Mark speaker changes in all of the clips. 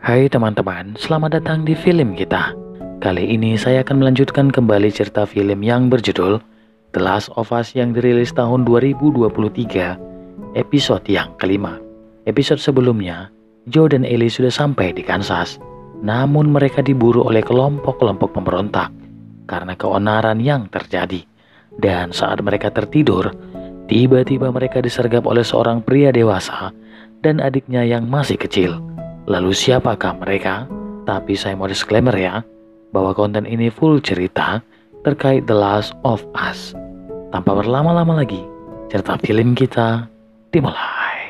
Speaker 1: Hai teman-teman, selamat datang di film kita. Kali ini saya akan melanjutkan kembali cerita film yang berjudul The Last of Us yang dirilis tahun 2023, episode yang kelima. Episode sebelumnya, Joe dan Ellie sudah sampai di Kansas. Namun mereka diburu oleh kelompok-kelompok pemberontak karena keonaran yang terjadi. Dan saat mereka tertidur, tiba-tiba mereka disergap oleh seorang pria dewasa dan adiknya yang masih kecil. Lalu siapakah mereka? Tapi saya mau disclaimer ya, bahwa konten ini full cerita terkait The Last of Us. Tanpa berlama-lama lagi, cerita film kita dimulai.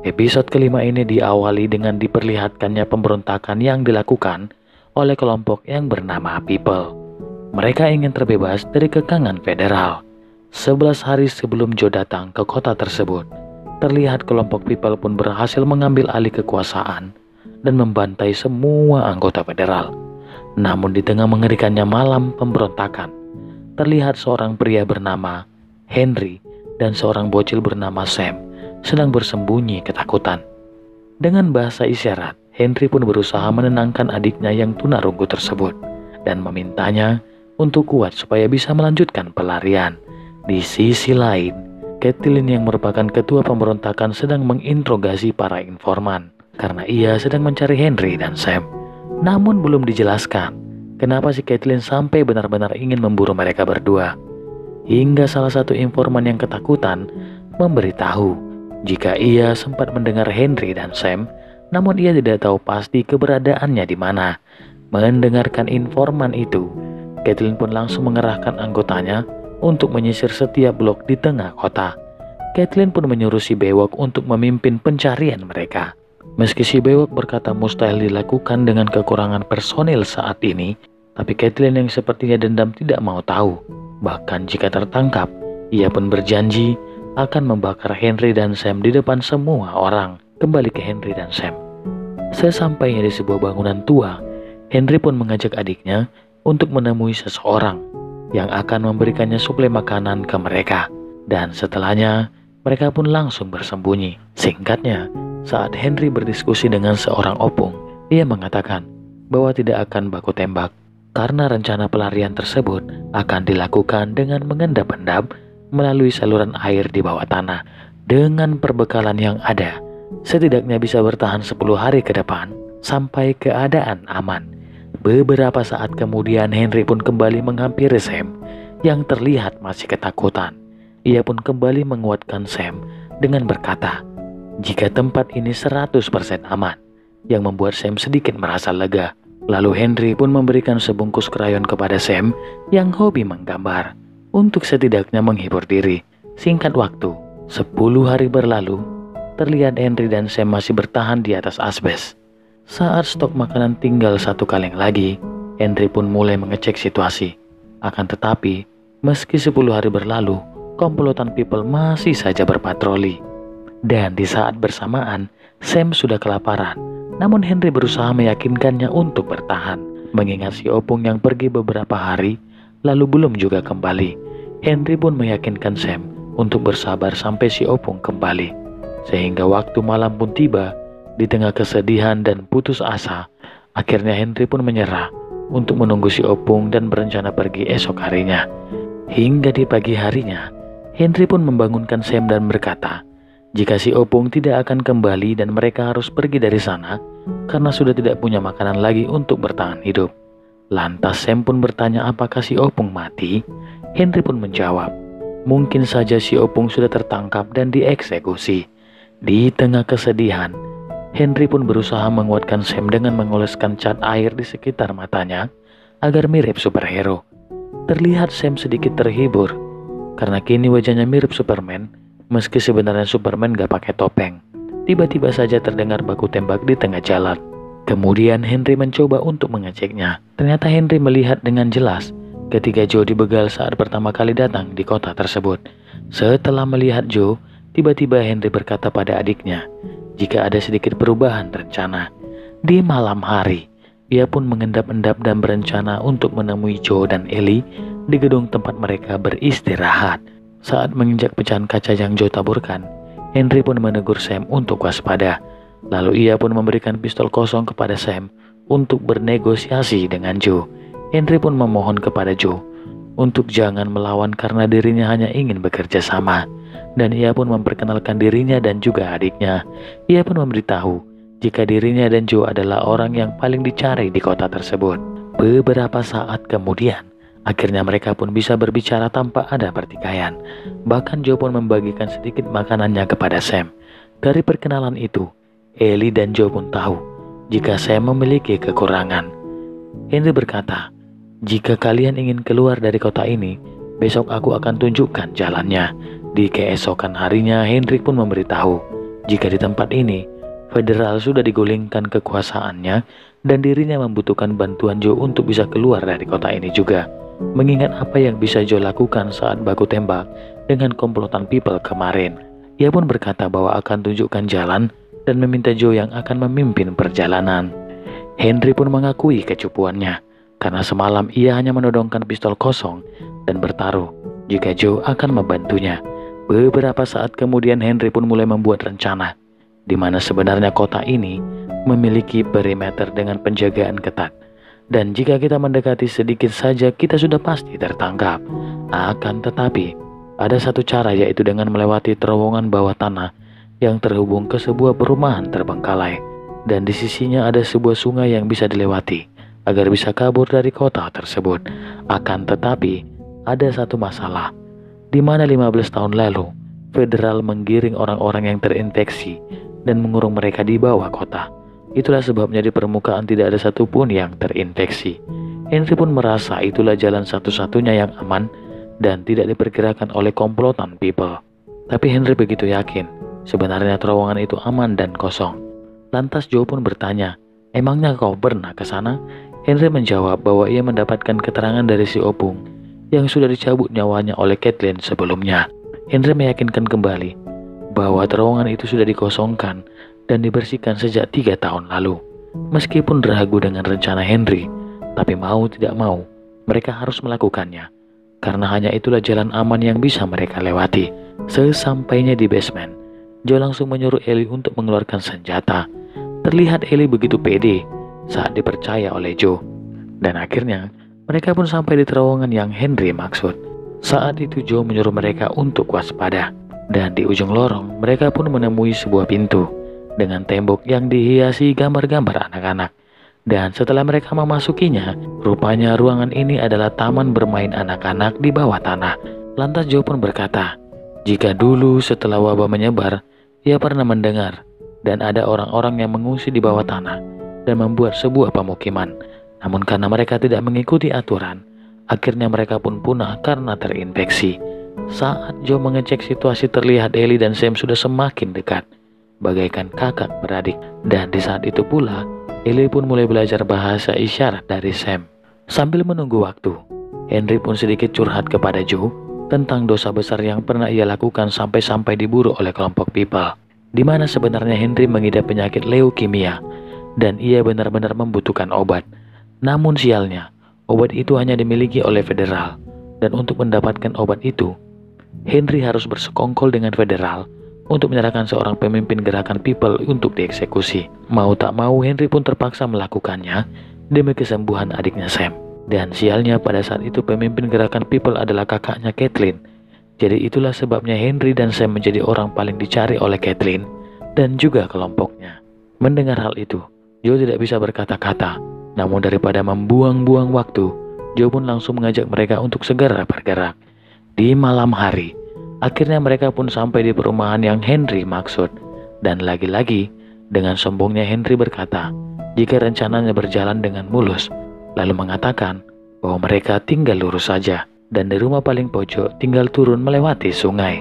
Speaker 1: Episode kelima ini diawali dengan diperlihatkannya pemberontakan yang dilakukan oleh kelompok yang bernama People. Mereka ingin terbebas dari kekangan federal. 11 hari sebelum Joe datang ke kota tersebut, terlihat kelompok People pun berhasil mengambil alih kekuasaan dan membantai semua anggota federal. Namun di tengah mengerikannya malam pemberontakan, terlihat seorang pria bernama Henry dan seorang bocil bernama Sam sedang bersembunyi ketakutan. Dengan bahasa isyarat, Henry pun berusaha menenangkan adiknya yang tunarunggu tersebut dan memintanya untuk kuat supaya bisa melanjutkan pelarian. Di sisi lain, Caitlin yang merupakan ketua pemberontakan sedang menginterogasi para informan karena ia sedang mencari Henry dan Sam. Namun belum dijelaskan kenapa si Caitlin sampai benar-benar ingin memburu mereka berdua. Hingga salah satu informan yang ketakutan memberitahu jika ia sempat mendengar Henry dan Sam, namun ia tidak tahu pasti keberadaannya di mana. Mendengarkan informan itu, Caitlin pun langsung mengerahkan anggotanya untuk menyisir setiap blok di tengah kota. Caitlin pun menyuruh si Bewok untuk memimpin pencarian mereka. Meski si Bewok berkata mustahil dilakukan dengan kekurangan personil saat ini, tapi Caitlin yang sepertinya dendam tidak mau tahu. Bahkan jika tertangkap, ia pun berjanji akan membakar Henry dan Sam di depan semua orang. Kembali ke Henry dan Sam. Sesampainya di sebuah bangunan tua, Henry pun mengajak adiknya untuk menemui seseorang yang akan memberikannya suplai makanan ke mereka. Dan setelahnya, mereka pun langsung bersembunyi. Singkatnya, saat Henry berdiskusi dengan seorang opung, ia mengatakan bahwa tidak akan baku tembak karena rencana pelarian tersebut akan dilakukan dengan mengendap-endap melalui saluran air di bawah tanah. Dengan perbekalan yang ada, setidaknya bisa bertahan 10 hari ke depan sampai keadaan aman. Beberapa saat kemudian Henry pun kembali menghampiri Sam yang terlihat masih ketakutan. Ia pun kembali menguatkan Sam dengan berkata jika tempat ini 100% aman, yang membuat Sam sedikit merasa lega. Lalu Henry pun memberikan sebungkus krayon kepada Sam yang hobi menggambar untuk setidaknya menghibur diri. Singkat waktu, 10 hari berlalu, terlihat Henry dan Sam masih bertahan di atas asbes. Saat stok makanan tinggal 1 kaleng lagi, Henry pun mulai mengecek situasi. Akan tetapi, meski 10 hari berlalu, komplotan People masih saja berpatroli. Dan di saat bersamaan, Sam sudah kelaparan. Namun Henry berusaha meyakinkannya untuk bertahan, mengingat si opung yang pergi beberapa hari, lalu belum juga kembali. Henry pun meyakinkan Sam untuk bersabar sampai si opung kembali. Sehingga waktu malam pun tiba, di tengah kesedihan dan putus asa, akhirnya Henry pun menyerah untuk menunggu si opung dan berencana pergi esok harinya. Hingga di pagi harinya, Henry pun membangunkan Sam dan berkata, jika si opung tidak akan kembali dan mereka harus pergi dari sana, karena sudah tidak punya makanan lagi untuk bertahan hidup. Lantas Sam pun bertanya apakah si opung mati? Henry pun menjawab, mungkin saja si opung sudah tertangkap dan dieksekusi. Di tengah kesedihan, Henry pun berusaha menguatkan Sam dengan mengoleskan cat air di sekitar matanya agar mirip superhero. Terlihat Sam sedikit terhibur karena kini wajahnya mirip Superman, meski sebenarnya Superman gak pakai topeng. Tiba-tiba saja terdengar baku tembak di tengah jalan. Kemudian Henry mencoba untuk mengeceknya. Ternyata Henry melihat dengan jelas ketika Joe dibegal saat pertama kali datang di kota tersebut. Setelah melihat Joe, tiba-tiba Henry berkata pada adiknya jika ada sedikit perubahan rencana. Di malam hari, Ia pun mengendap-endap dan berencana untuk menemui Joe dan Ellie di gedung tempat mereka beristirahat. Saat menginjak pecahan kaca yang Joe taburkan, Henry pun menegur Sam untuk waspada. Lalu ia pun memberikan pistol kosong kepada Sam untuk bernegosiasi dengan Joe. Henry pun memohon kepada Joe untuk jangan melawan karena dirinya hanya ingin bekerja sama. Dan ia pun memperkenalkan dirinya dan juga adiknya. Ia pun memberitahu jika dirinya dan Joe adalah orang yang paling dicari di kota tersebut. Beberapa saat kemudian, akhirnya mereka pun bisa berbicara tanpa ada pertikaian. Bahkan Joe pun membagikan sedikit makanannya kepada Sam. Dari perkenalan itu, Ellie dan Joe pun tahu jika Sam memiliki kekurangan. Henry berkata, "Jika kalian ingin keluar dari kota ini, besok aku akan tunjukkan jalannya." Di keesokan harinya, Henry pun memberitahu jika di tempat ini, Federal sudah digulingkan kekuasaannya dan dirinya membutuhkan bantuan Joe untuk bisa keluar dari kota ini juga. Mengingat apa yang bisa Joe lakukan saat baku tembak dengan komplotan People kemarin, ia pun berkata bahwa akan tunjukkan jalan dan meminta Joe yang akan memimpin perjalanan. Henry pun mengakui kecupuannya karena semalam ia hanya menodongkan pistol kosong dan bertaruh jika Joe akan membantunya. Beberapa saat kemudian Henry pun mulai membuat rencana di mana sebenarnya kota ini memiliki perimeter dengan penjagaan ketat. Dan jika kita mendekati sedikit saja kita sudah pasti tertangkap. Akan tetapi ada satu cara, yaitu dengan melewati terowongan bawah tanah yang terhubung ke sebuah perumahan terbengkalai. Dan di sisinya ada sebuah sungai yang bisa dilewati agar bisa kabur dari kota tersebut. Akan tetapi ada satu masalah, di mana 15 tahun lalu Federal menggiring orang-orang yang terinfeksi dan mengurung mereka di bawah kota. Itulah sebabnya di permukaan tidak ada satupun yang terinfeksi. Henry pun merasa itulah jalan satu-satunya yang aman dan tidak diperkirakan oleh komplotan People. Tapi Henry begitu yakin sebenarnya terowongan itu aman dan kosong. Lantas Joe pun bertanya, "Emangnya kau pernah ke sana?" Henry menjawab bahwa ia mendapatkan keterangan dari si Opung yang sudah dicabut nyawanya oleh Caitlin sebelumnya. Henry meyakinkan kembali bahwa terowongan itu sudah dikosongkan dan dibersihkan sejak 3 tahun lalu. Meskipun ragu dengan rencana Henry, tapi mau tidak mau, mereka harus melakukannya. Karena hanya itulah jalan aman yang bisa mereka lewati. Sesampainya di basement, Joe langsung menyuruh Ellie untuk mengeluarkan senjata. Terlihat Ellie begitu pede saat dipercaya oleh Joe. Dan akhirnya, mereka pun sampai di terowongan yang Henry maksud. Saat itu Joe menyuruh mereka untuk waspada. Dan di ujung lorong, mereka pun menemui sebuah pintu dengan tembok yang dihiasi gambar-gambar anak-anak. Dan setelah mereka memasukinya, rupanya ruangan ini adalah taman bermain anak-anak di bawah tanah. Lantas Joe pun berkata, jika dulu setelah wabah menyebar, ia pernah mendengar dan ada orang-orang yang mengungsi di bawah tanah dan membuat sebuah pemukiman. Namun karena mereka tidak mengikuti aturan, akhirnya mereka pun punah karena terinfeksi. Saat Joe mengecek situasi, terlihat Ellie dan Sam sudah semakin dekat, bagaikan kakak beradik. Dan di saat itu pula, Ellie pun mulai belajar bahasa isyarat dari Sam. Sambil menunggu waktu, Henry pun sedikit curhat kepada Joe tentang dosa besar yang pernah ia lakukan sampai-sampai diburu oleh kelompok People, di mana sebenarnya Henry mengidap penyakit leukemia dan ia benar-benar membutuhkan obat. Namun sialnya, obat itu hanya dimiliki oleh Federal, dan untuk mendapatkan obat itu, Henry harus bersekongkol dengan Federal untuk menyerahkan seorang pemimpin gerakan People untuk dieksekusi. Mau tak mau, Henry pun terpaksa melakukannya demi kesembuhan adiknya Sam. Dan sialnya pada saat itu pemimpin gerakan People adalah kakaknya Caitlin. Jadi itulah sebabnya Henry dan Sam menjadi orang paling dicari oleh Caitlin dan juga kelompoknya. Mendengar hal itu, Joe tidak bisa berkata-kata. Namun daripada membuang-buang waktu, Joe pun langsung mengajak mereka untuk segera bergerak. Di malam hari, akhirnya mereka pun sampai di perumahan yang Henry maksud. Dan lagi-lagi, dengan sombongnya Henry berkata, jika rencananya berjalan dengan mulus, lalu mengatakan bahwa mereka tinggal lurus saja. Dan di rumah paling pojok tinggal turun melewati sungai.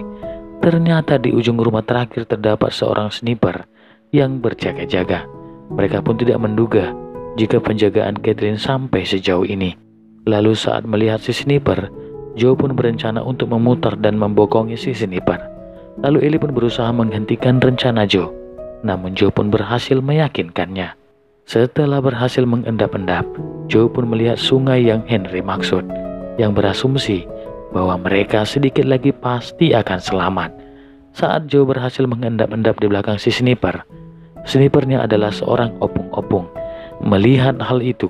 Speaker 1: Ternyata di ujung rumah terakhir terdapat seorang sniper yang berjaga-jaga. Mereka pun tidak menduga jika penjagaan Caitlin sampai sejauh ini. Lalu saat melihat si sniper, Joe pun berencana untuk memutar dan membokongi si sniper. Lalu Ellie pun berusaha menghentikan rencana Joe. Namun Joe pun berhasil meyakinkannya. Setelah berhasil mengendap-endap, Joe pun melihat sungai yang Henry maksud, yang berasumsi bahwa mereka sedikit lagi pasti akan selamat. Saat Joe berhasil mengendap-endap di belakang si snipernya adalah seorang opung-opung. Melihat hal itu,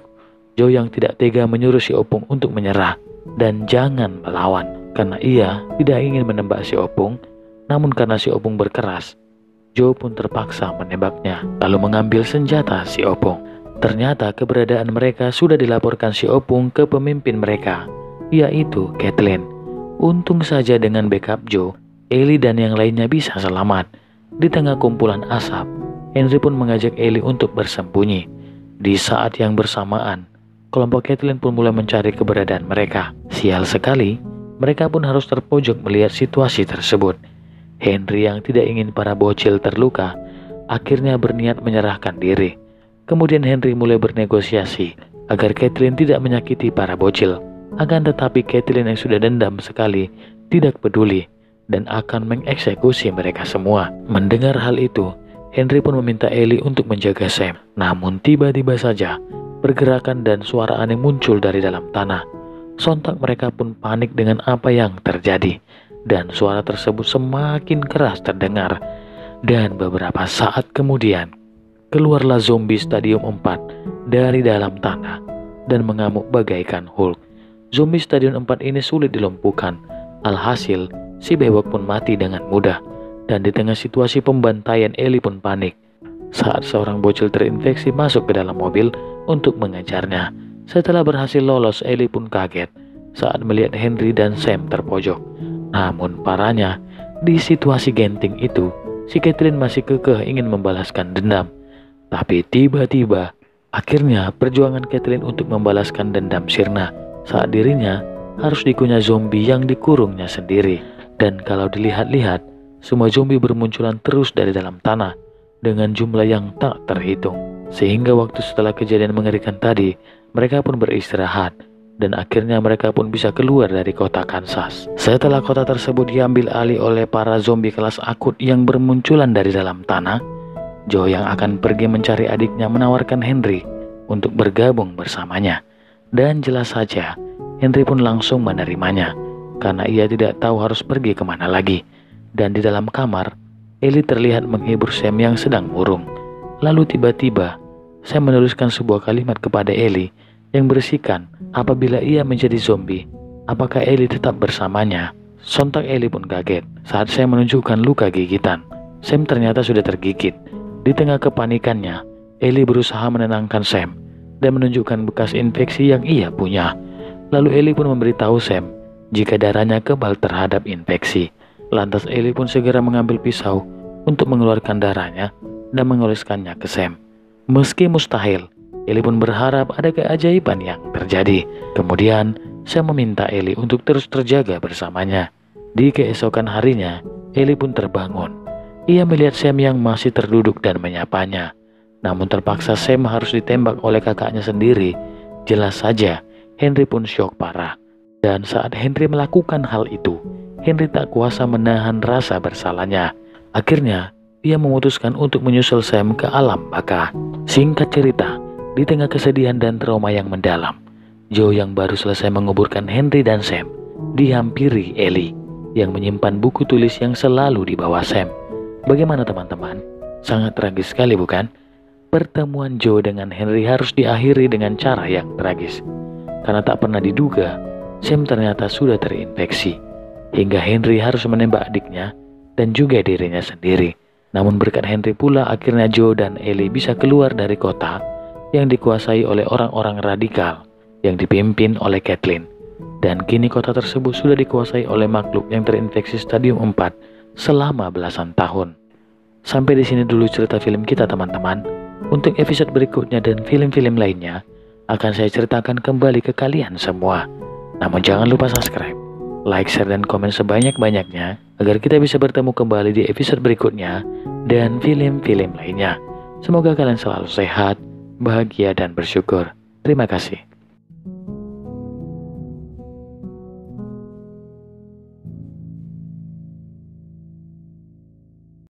Speaker 1: Joe yang tidak tega menyuruh si opung untuk menyerah dan jangan melawan, karena ia tidak ingin menembak si opung. Namun karena si opung berkeras, Joe pun terpaksa menembaknya, lalu mengambil senjata si opung. Ternyata keberadaan mereka sudah dilaporkan si opung ke pemimpin mereka, yaitu Kathleen. Untung saja dengan backup Joe, Ellie dan yang lainnya bisa selamat. Di tengah kumpulan asap, Henry pun mengajak Ellie untuk bersembunyi. Di saat yang bersamaan, kelompok Kathleen pun mulai mencari keberadaan mereka. Sial sekali, mereka pun harus terpojok melihat situasi tersebut. Henry yang tidak ingin para bocil terluka, akhirnya berniat menyerahkan diri. Kemudian Henry mulai bernegosiasi agar Kathleen tidak menyakiti para bocil. Akan tetapi Kathleen yang sudah dendam sekali tidak peduli dan akan mengeksekusi mereka semua. Mendengar hal itu, Henry pun meminta Ellie untuk menjaga Sam. Namun tiba-tiba saja pergerakan dan suara aneh muncul dari dalam tanah. Sontak mereka pun panik dengan apa yang terjadi, dan suara tersebut semakin keras terdengar. Dan beberapa saat kemudian, keluarlah zombie Stadium 4 dari dalam tanah dan mengamuk bagaikan Hulk. Zombie Stadium 4 ini sulit dilumpuhkan. Alhasil, si bewok pun mati dengan mudah. Dan di tengah situasi pembantaian, Ellie pun panik saat seorang bocil terinfeksi masuk ke dalam mobil untuk mengejarnya. Setelah berhasil lolos, Ellie pun kaget saat melihat Henry dan Sam terpojok. Namun parahnya, di situasi genting itu, si Kathleen masih kekeh ingin membalaskan dendam. Tapi tiba-tiba, akhirnya perjuangan Kathleen untuk membalaskan dendam sirna saat dirinya harus dikunyah zombie yang dikurungnya sendiri. Dan kalau dilihat-lihat, semua zombie bermunculan terus dari dalam tanah dengan jumlah yang tak terhitung. Sehingga waktu setelah kejadian mengerikan tadi, mereka pun beristirahat dan akhirnya mereka pun bisa keluar dari kota Kansas. Setelah kota tersebut diambil alih oleh para zombie kelas akut yang bermunculan dari dalam tanah, Joe yang akan pergi mencari adiknya menawarkan Henry untuk bergabung bersamanya. Dan jelas saja, Henry pun langsung menerimanya karena ia tidak tahu harus pergi kemana lagi. Dan di dalam kamar, Ellie terlihat menghibur Sam yang sedang murung. Lalu tiba-tiba, Sam menuliskan sebuah kalimat kepada Ellie yang berisikan apabila ia menjadi zombie, apakah Ellie tetap bersamanya. Sontak Ellie pun kaget saat Sam menunjukkan luka gigitan. Sam ternyata sudah tergigit. Di tengah kepanikannya, Ellie berusaha menenangkan Sam dan menunjukkan bekas infeksi yang ia punya. Lalu Ellie pun memberitahu Sam jika darahnya kebal terhadap infeksi. Lantas Ellie pun segera mengambil pisau untuk mengeluarkan darahnya dan mengoleskannya ke Sam. Meski mustahil, Ellie pun berharap ada keajaiban yang terjadi. Kemudian Sam meminta Ellie untuk terus terjaga bersamanya. Di keesokan harinya, Ellie pun terbangun. Ia melihat Sam yang masih terduduk dan menyapanya. Namun terpaksa Sam harus ditembak oleh kakaknya sendiri. Jelas saja, Henry pun syok parah. Dan saat Henry melakukan hal itu, Henry tak kuasa menahan rasa bersalahnya. Akhirnya, ia memutuskan untuk menyusul Sam ke alam baka. Singkat cerita, di tengah kesedihan dan trauma yang mendalam, Joe yang baru selesai menguburkan Henry dan Sam dihampiri Ellie yang menyimpan buku tulis yang selalu dibawa Sam. Bagaimana teman-teman? Sangat tragis sekali bukan? Pertemuan Joe dengan Henry harus diakhiri dengan cara yang tragis. Karena tak pernah diduga, Sam ternyata sudah terinfeksi. Hingga Henry harus menembak adiknya dan juga dirinya sendiri. Namun berkat Henry pula akhirnya Joe dan Ellie bisa keluar dari kota yang dikuasai oleh orang-orang radikal yang dipimpin oleh Kathleen. Dan kini kota tersebut sudah dikuasai oleh makhluk yang terinfeksi Stadium 4 selama belasan tahun. Sampai di sini dulu cerita film kita teman-teman. Untuk episode berikutnya dan film-film lainnya akan saya ceritakan kembali ke kalian semua. Namun jangan lupa subscribe, like, share, dan komen sebanyak-banyaknya agar kita bisa bertemu kembali di episode berikutnya dan film-film lainnya. Semoga kalian selalu sehat, bahagia, dan bersyukur. Terima kasih.